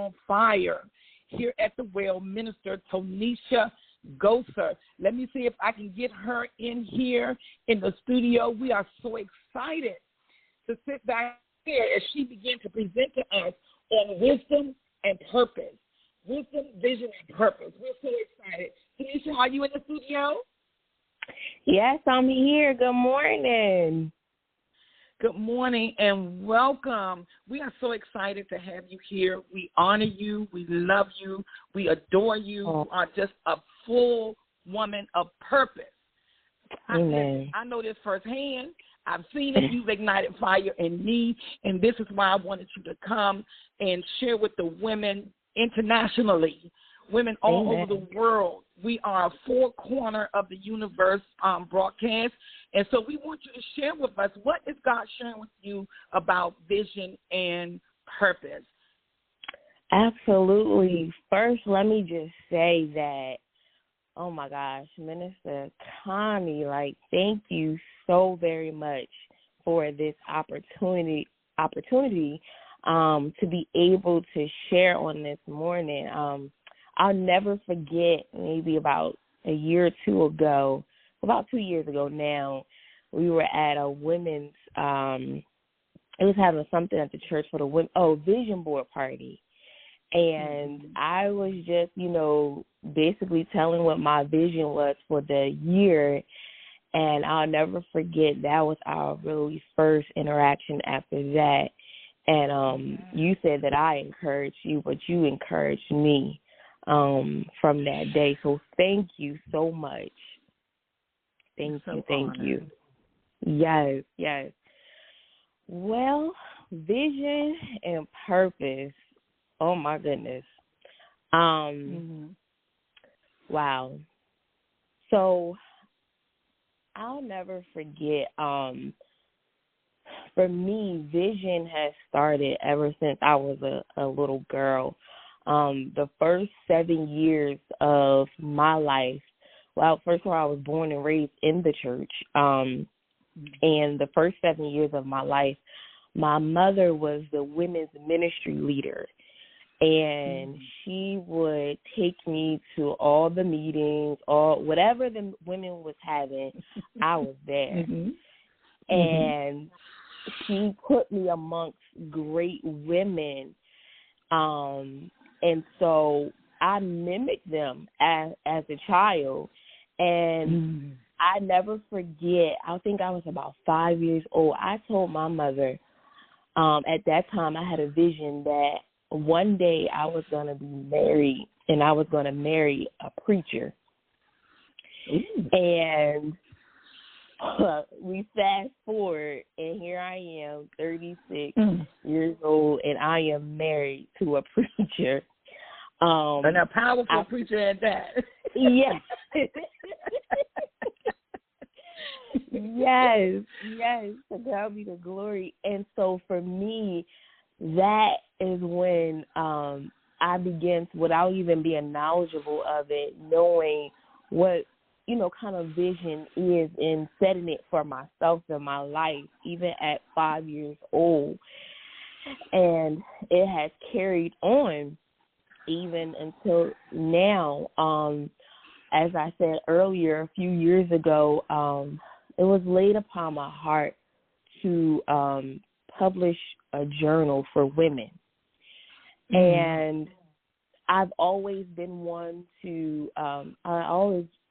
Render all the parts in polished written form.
on fire here at the well, Minister Tonisha Gosa. Let me see if I can get her in here in the studio. We are so excited to sit back here as she begins to present to us on wisdom and purpose. Wisdom, vision, and purpose. We're so excited. Tonisha, are you in the studio? Yes, I'm here. Good morning. Good morning and welcome. We are so excited to have you here. We honor you. We love you. We adore you. You are just a full woman of purpose. Amen. I know this firsthand. I've seen it. You've ignited fire in me, and this is why I wanted you to come and share with the women internationally, women all Amen. over the world. We are a four corner of the universe broadcast, and so we want you to share with us, what is God sharing with you about vision and purpose? Absolutely. First, let me just say that, oh my gosh, Minister Connie, thank you so very much for this opportunity to be able to share on this morning. I'll never forget, maybe about a year or two ago, about 2 years ago now, we were at a women's, it was having something at the church for the women, vision board party. And I was just, basically telling what my vision was for the year. And I'll never forget, that was our really first interaction after that. And you said that I encouraged you, but you encouraged me from that day. So thank you so much. Thank you. Yes. Well, vision and purpose. Oh my goodness. Wow. So I'll never forget, for me, vision has started ever since I was a little girl. The first 7 years of my life, well, first of all, I was born and raised in the church. And the first 7 years of my life, my mother was the women's ministry leader. And she would take me to all the meetings, whatever the women was having, I was there. And she put me amongst great women. And so I mimicked them as a child. And I never forget, I think I was about 5 years old. I told my mother, at that time I had a vision that one day I was going to be married, and I was going to marry a preacher. And we fast forward, and here I am, 36 years old, and I am married to a preacher. And a powerful preacher at that. Yes. Yes. To God be the glory. And so for me, that is when I began to, without even being knowledgeable of it, knowing what, kind of vision is, and setting it for myself in my life, even at 5 years old. And it has carried on even until now. As I said earlier, a few years ago, it was laid upon my heart to publish a journal for women. And I've always been one to,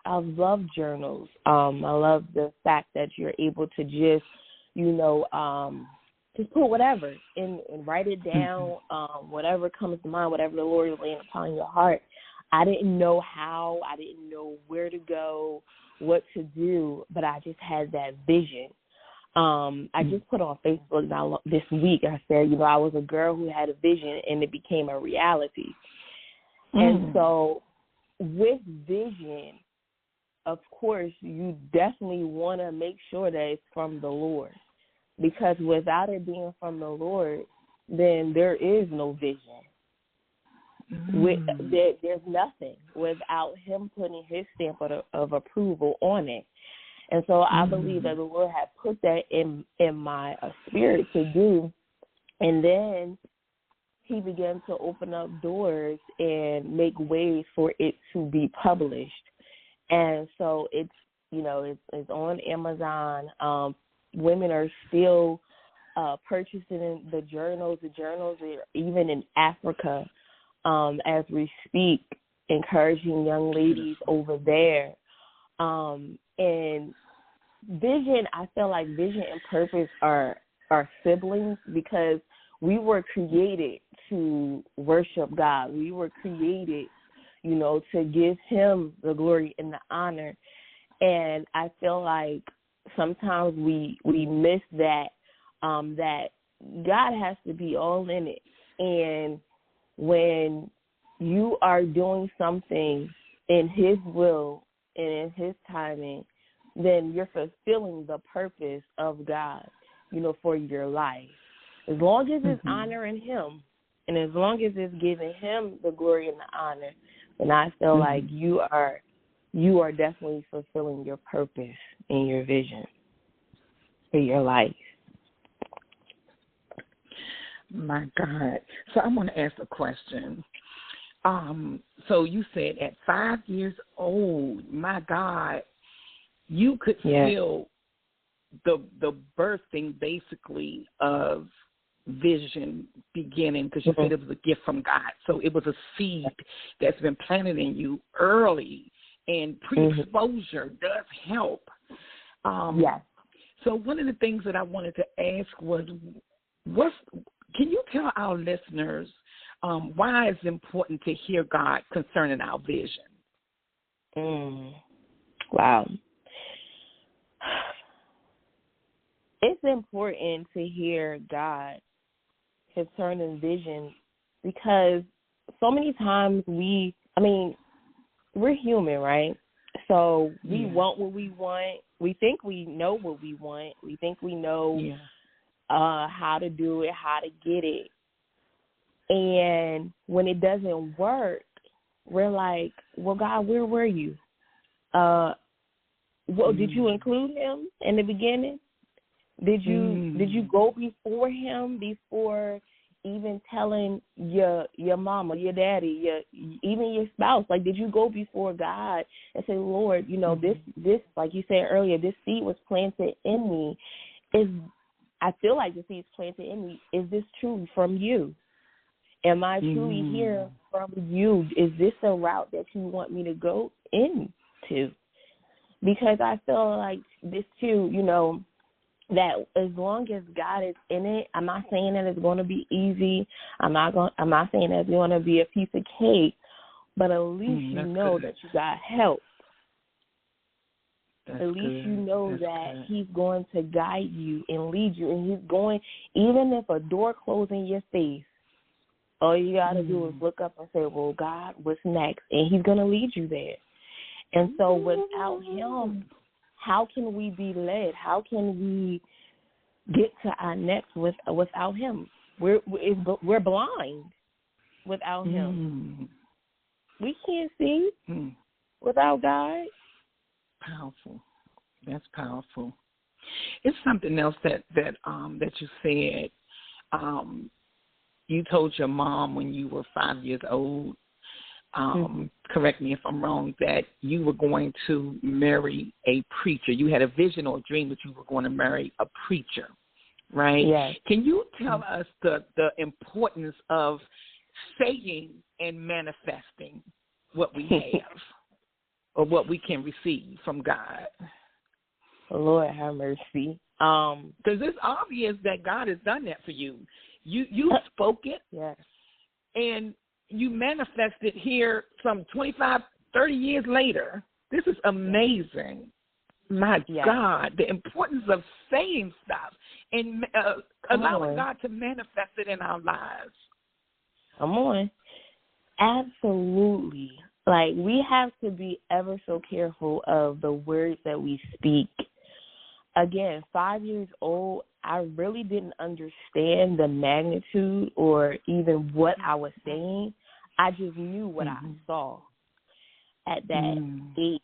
I've loved journals. I love the fact that you're able to just, just put whatever and write it down, whatever comes to mind, whatever the Lord is laying upon your heart. I didn't know how, I didn't know where to go, what to do, but I just had that vision. I just put on Facebook now this week, I said, I was a girl who had a vision, and it became a reality. And so with vision, of course, you definitely want to make sure that it's from the Lord, because without it being from the Lord, then there is no vision. There's nothing without him putting his stamp of approval on it. And so I believe that the Lord had put that in my spirit to do. And then he began to open up doors and make ways for it to be published. And so it's, it's on Amazon. Women are still purchasing the journals. The journals are even in Africa as we speak, encouraging young ladies over there. And vision, I feel like vision and purpose are siblings, because we were created to worship God. We were created, to give him the glory and the honor. And I feel like sometimes we miss that, that God has to be all in it. And when you are doing something in his will and in his timing, then you're fulfilling the purpose of God, for your life. As long as it's honoring him, and as long as it's giving him the glory and the honor, then I feel like you are definitely fulfilling your purpose and your vision for your life. My God. So I'm going to ask a question. So you said at 5 years old, my God, you could feel the birthing basically of vision beginning, because you said it was a gift from God. So it was a seed that's been planted in you early, and pre-exposure does help. So one of the things that I wanted to ask was, can you tell our listeners why it's important to hear God concerning our vision? Wow. It's important to hear God concerning vision, because so many times we're human, right? So we want what we want. We think we know what we want. We think we know how to do it, how to get it. And when it doesn't work, we're like, well, God, where were you? Did you include him in the beginning? Did you go before him, before even telling your mama, your daddy, even your spouse? Like, did you go before God and say, Lord, this, like you said earlier, this seed was planted in me. I feel like the seed's planted in me. Is this true from you? Am I truly hearing from you? Is this a route that you want me to go into? Because I feel like this too, that as long as God is in it, I'm not saying that it's going to be easy. I'm not saying that it's going to be a piece of cake, but at least you know that you got help. At least you know that he's going to guide you and lead you, and he's going, even if a door closes in your face, all you got to do is look up and say, well, God, what's next? And he's going to lead you there. And so without him, how can we be led? How can we get to our next without him? We're blind without him. We can't see without God. Powerful. That's powerful. It's something else that you said. You told your mom when you were 5 years old, correct me if I'm wrong, that you were going to marry a preacher. You had a vision or a dream that you were going to marry a preacher, right? Yes. Can you tell us the importance of saying and manifesting what we have or what we can receive from God? Lord have mercy. Because it's obvious that God has done that for you. You spoke it, yes, and you manifested here some 25, 30 years later. This is amazing. My God, the importance of saying stuff and allowing God to manifest it in our lives. Come on. Absolutely. Like, we have to be ever so careful of the words that we speak. Again, 5 years old, I really didn't understand the magnitude or even what I was saying. I just knew what I saw at that age.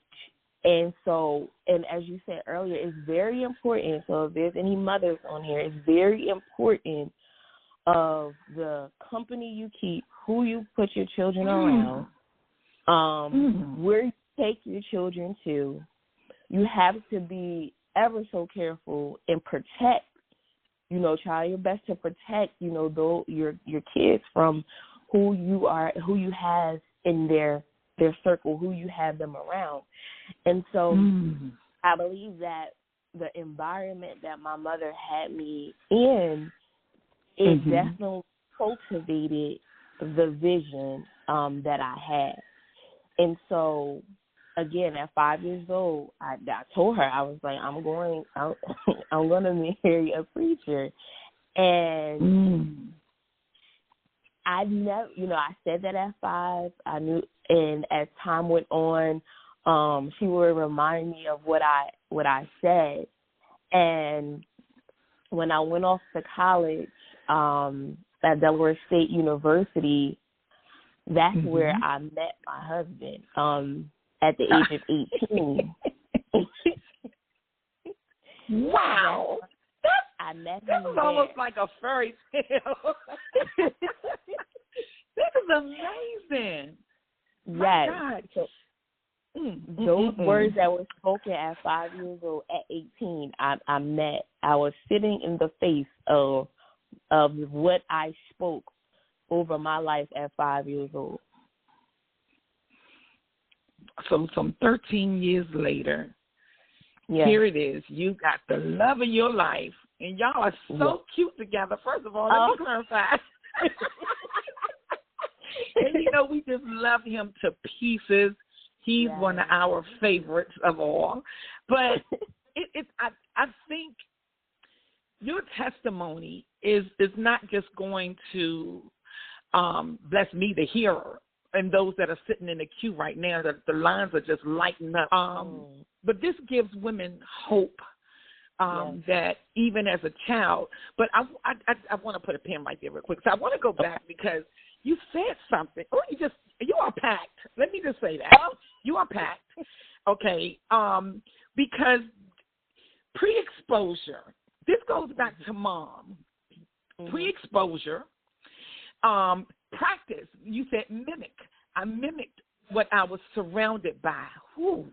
And so, and as you said earlier, it's very important. So if there's any mothers on here, it's very important of the company you keep, who you put your children around, where you take your children to. You have to be ever so careful and protect, try your best to protect, your kids from who you have in their circle, who you have them around. And so I believe that the environment that my mother had me in, it definitely cultivated the vision that I had. And so, again, at 5 years old, I told her, I was like, I'm going to marry a preacher. And I never, I said that at 5. I knew, and as time went on, she would remind me of what I said. And when I went off to college at Delaware State University, that's where I met my husband at the age of 18. Wow. I met him. This is almost like a fairy tale. This is amazing. Yes. My God. Those words that were spoken at 5 years old, at 18, I was sitting in the face of what I spoke over my life at 5 years old. So some 13 years later, here it is. You got the love of your life, and y'all are so cute together. First of all, let me clarify. And we just love him to pieces. He's one of our favorites of all. But I think your testimony is not just going to bless me, the hearer, and those that are sitting in the queue right now, that the lines are just lighting up. But this gives women hope that even as a child. But I want to put a pin right there real quick. So I want to go back because you said something. Oh, you are packed. Let me just say that. You are packed. Okay. Because pre-exposure, this goes back to mom. Pre-exposure, practice. You said mimic. I mimicked what I was surrounded by. Ooh,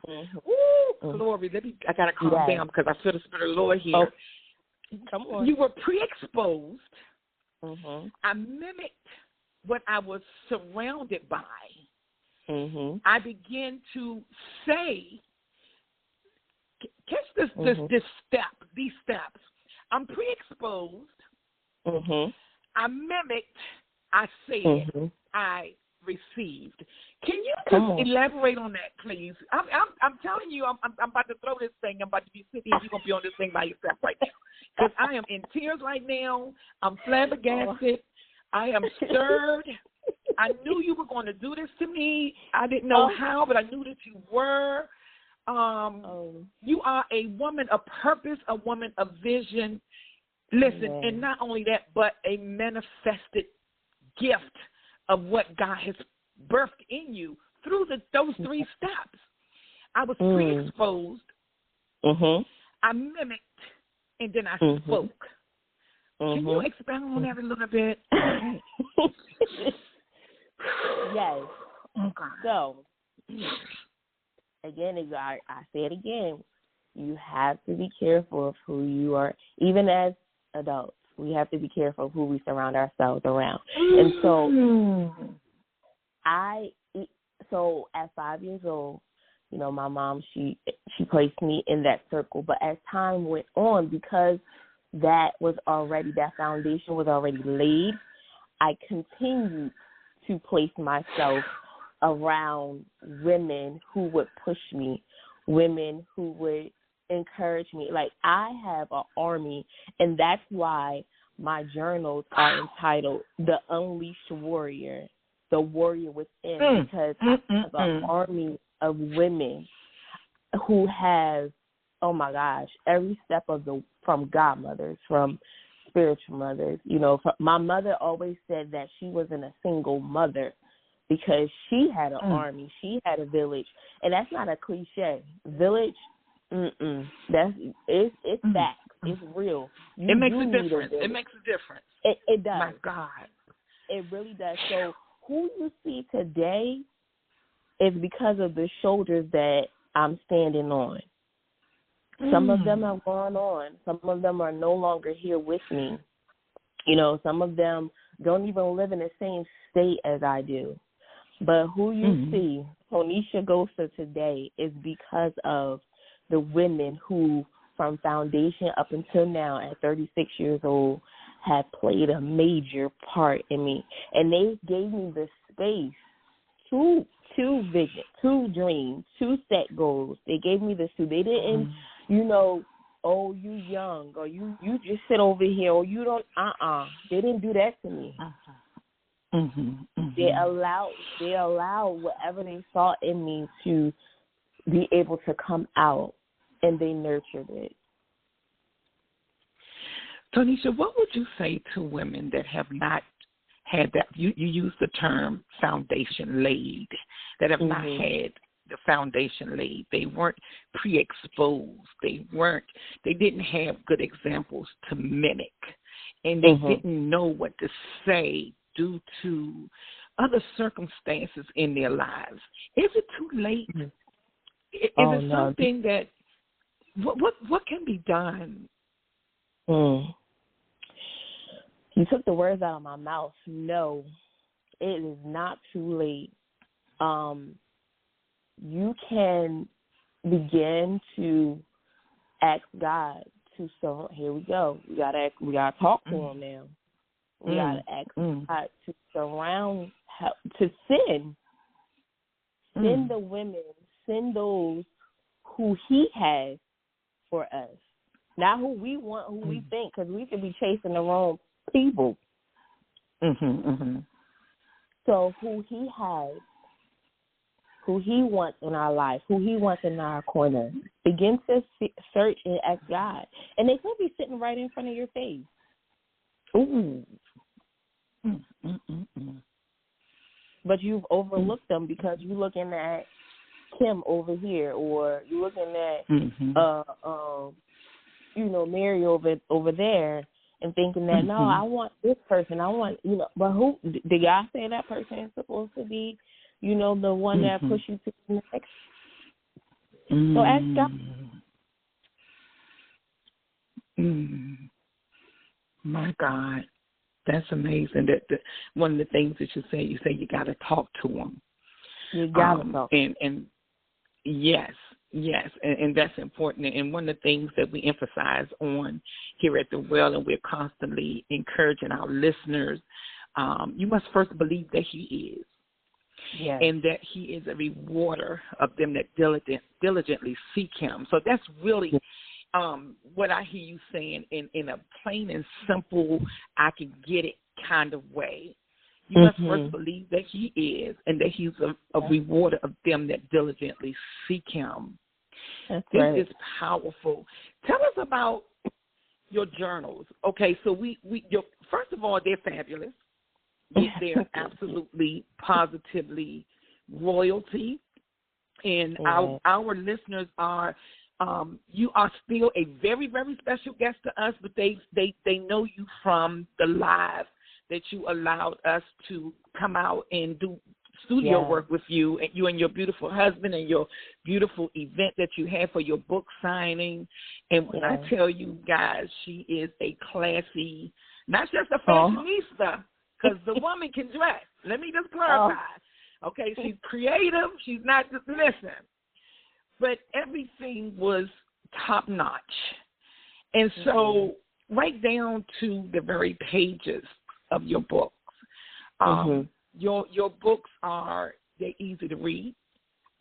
glory. I got to calm down because I feel the Spirit of the Lord here. Oh, come on. You were pre-exposed. I mimicked what I was surrounded by. I began to say, catch these steps. I'm pre-exposed. I mimicked. I said. I received. Can you just elaborate on that, please? I'm telling you, I'm about to throw this thing. I'm about to be sitting here. You're going to be on this thing by yourself right now. Because I am in tears right now. I'm flabbergasted. I am stirred. I knew you were going to do this to me. I didn't know how, but I knew that you were. You are a woman of purpose, a woman of vision. Listen, and not only that, but a manifested gift of what God has birthed in you through those 3 steps. I was pre-exposed. I mimicked, and then I spoke. Can you expound on that a little bit? Yes. Okay. So, again, I say it again, you have to be careful of who you are. Even as adults, we have to be careful of who we surround ourselves around. And so, at 5 years old, my mom, she placed me in that circle. But as time went on, because that foundation was already laid, I continued to place myself around women who would push me, women who would encourage me. Like, I have an army, and that's why my journals are entitled The Unleashed Warrior, the warrior within, because I have an army of women who have, oh my gosh, every step from godmothers, from spiritual mothers. My mother always said that she wasn't a single mother because she had an army, she had a village, and that's not a cliche. Village, it's facts, it's real. It makes a difference. It makes a difference. It does. My God. It really does. So who you see today is because of the shoulders that I'm standing on. Some of them have gone on. Some of them are no longer here with me. You know, some of them don't even live in the same state as I do. But who you see, Tonisha Gosa today, is because of the women who, from foundation up until now, at 36 years old, have played a major part in me. And they gave me the space to vision, to dream, to set goals. They gave me the space. They didn't, you know, oh, you young, or you just sit over here, or you don't, They didn't do that to me. They allowed whatever they saw in me to be able to come out, and they nurtured it. Tonisha, what would you say to women that have not had that, you use the term foundation laid, that have not had the foundation laid? They weren't pre-exposed. They didn't have good examples to mimic, and they didn't know what to say due to other circumstances in their lives. Is it too late? Is it something that, what can be done? You took the words out of my mouth. No, it is not too late. You can begin to ask God to here we go. We gotta talk to him now. We gotta ask God to surround, to send the women, send those who He has for us, not who we want, who we think, because we could be chasing the wrong people. So who He has, who He wants in our life, who He wants in our corner. Begin to search and ask God. And they could be sitting right in front of your face. But you've overlooked them because you're looking at Kim over here, or you're looking at, Mary over there, and thinking that, no, I want this person. I want, but who, did y'all say that person is supposed to be, the one that pushes you to the next? So ask God. My God, that's amazing. That one of the things that you say you got to talk to them. You got to talk. And yes, and that's important. And one of the things that we emphasize on here at the Well, and we're constantly encouraging our listeners, you must first believe that He is. Yes. And that He is a rewarder of them that diligently seek Him. So that's really what I hear you saying in a plain and simple, I can get it kind of way. You must first believe that He is, and that He's a rewarder of them that diligently seek Him. This is powerful. Tell us about your journals. Okay, so first of all, they're fabulous. They're absolutely, positively royalty, and our listeners are. You are still a very, very special guest to us, but they know you from the live that you allowed us to come out and do studio work with you, and you and your beautiful husband, and your beautiful event that you had for your book signing. And when I tell you guys, she is a classy, not just a fashionista, because the woman can dress. Let me just clarify. Okay, she's creative. She's not just but everything was top notch. And so right down to the very pages of your books. Your books they're easy to read.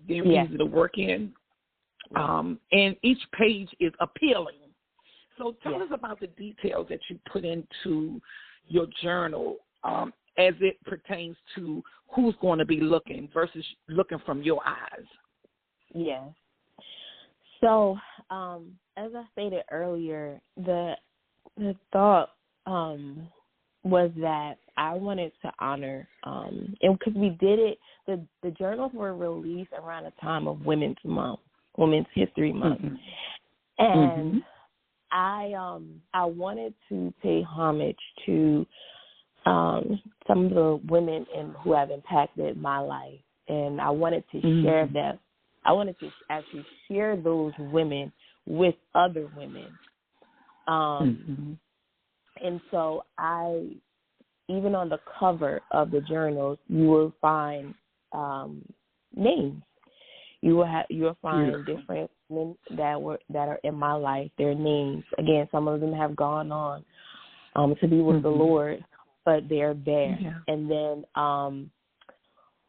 They're easy to work in. And each page is appealing. So tell us about the details that you put into your journal as it pertains to who's going to be looking versus looking from your eyes. Yes. So, as I stated earlier, the thought was that I wanted to honor, and because we did it, the journals were released around the time of Women's History Month, and I wanted to pay homage to some of the women who have impacted my life, and I wanted to share that. I wanted to actually share those women with other women. And so even on the cover of the journals, you will find names. You will find different women that are in my life. Their names. Again, some of them have gone on to be with the Lord, but they're there. Yeah. And then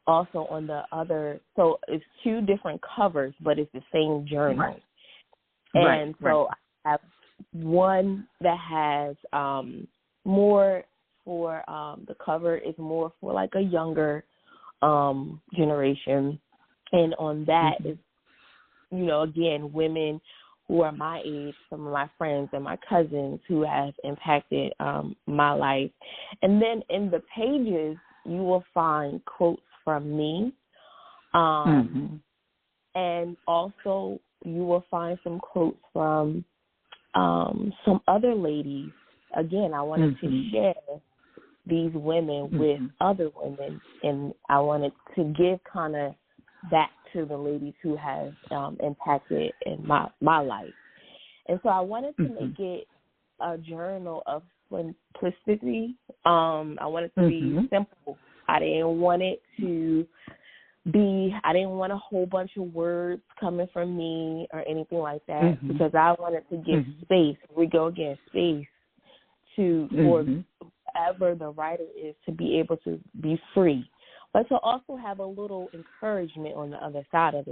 also on the other, so it's two different covers, but it's the same journal. Right. And so I have one that has more for the cover is more for like a younger generation. And on that is, again, women who are my age, some of my friends and my cousins who have impacted my life. And then in the pages, you will find quotes from me. And also you will find some quotes from some other ladies. Again, I wanted to share these women with other women, and I wanted to give kind of back to the ladies who have impacted in my life. And so I wanted to make it a journal of simplicity. I wanted to be simple. I didn't want a whole bunch of words coming from me or anything like that, because I wanted to give space. We go again, space for whoever the writer is to be able to be free, but to also have a little encouragement on the other side of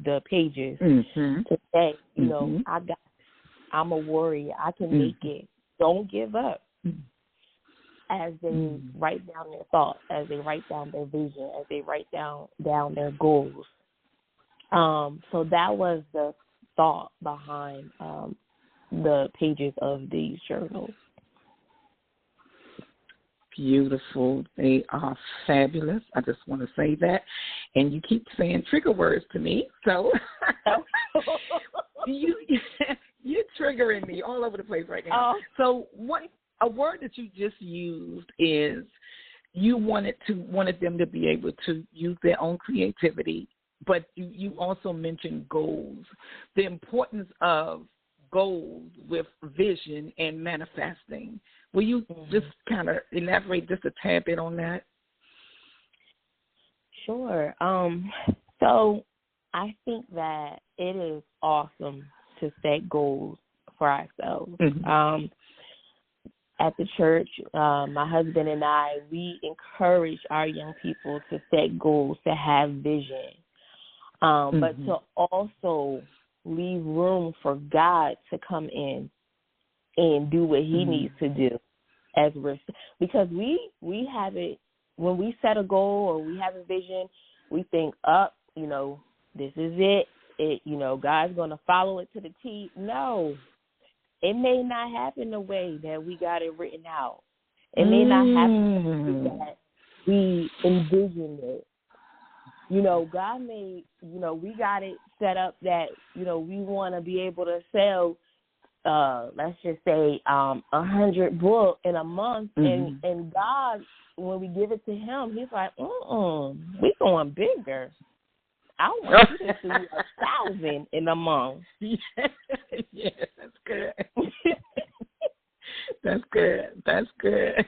the pages to say, I'm a warrior. I can make it. Don't give up. As they write down their thoughts, as they write down their vision, as they write down their goals. So that was the thought behind the pages of these journals. Beautiful. They are fabulous. I just want to say that. And you keep saying trigger words to me, so you're triggering me all over the place right now. So a word that you just used is you wanted them to be able to use their own creativity, but you also mentioned goals, the importance of goals with vision and manifesting. Will you just kind of elaborate just a tad bit on that? Sure. So I think that it is awesome to set goals for ourselves. At the church, my husband and I, we encourage our young people to set goals, to have vision, but to also leave room for God to come in and do what he needs to do, because we have it, when we set a goal or we have a vision, we think, this is it, God's going to follow it to the T. No. It may not happen the way that we got it written out. It may not happen the way that we envisioned it. God may, we got it set up that, we want to be able to sell, let's just say, 100 books in a month. And God, when we give it to him, he's like, we're going bigger. I want you to do 1,000 in a month. Yeah, that's good. That's good.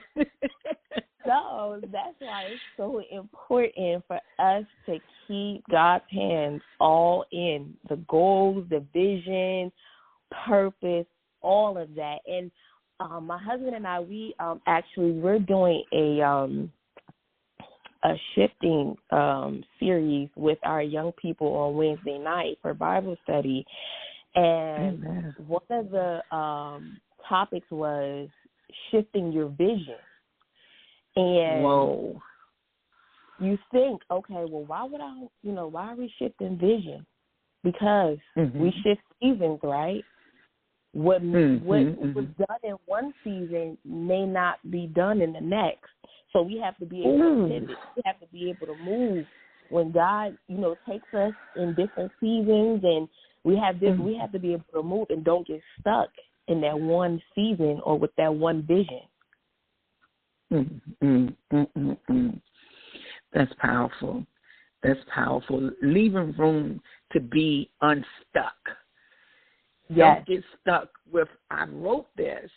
So that's why it's so important for us to keep God's hands all in the goals, the vision, purpose, all of that. And my husband and I, we're doing a shifting series with our young people on Wednesday night for Bible study. And one of the topics was shifting your vision. And you think, okay, well, why are we shifting vision? Because we shift seasons, right? What was done in one season may not be done in the next. So we have to be able to pivot. We have to be able to move when God, takes us in different seasons, and we have to be able to move and don't get stuck in that one season or with that one vision. That's powerful. That's powerful. Leaving room to be unstuck. Yes. Don't get stuck with, I wrote this,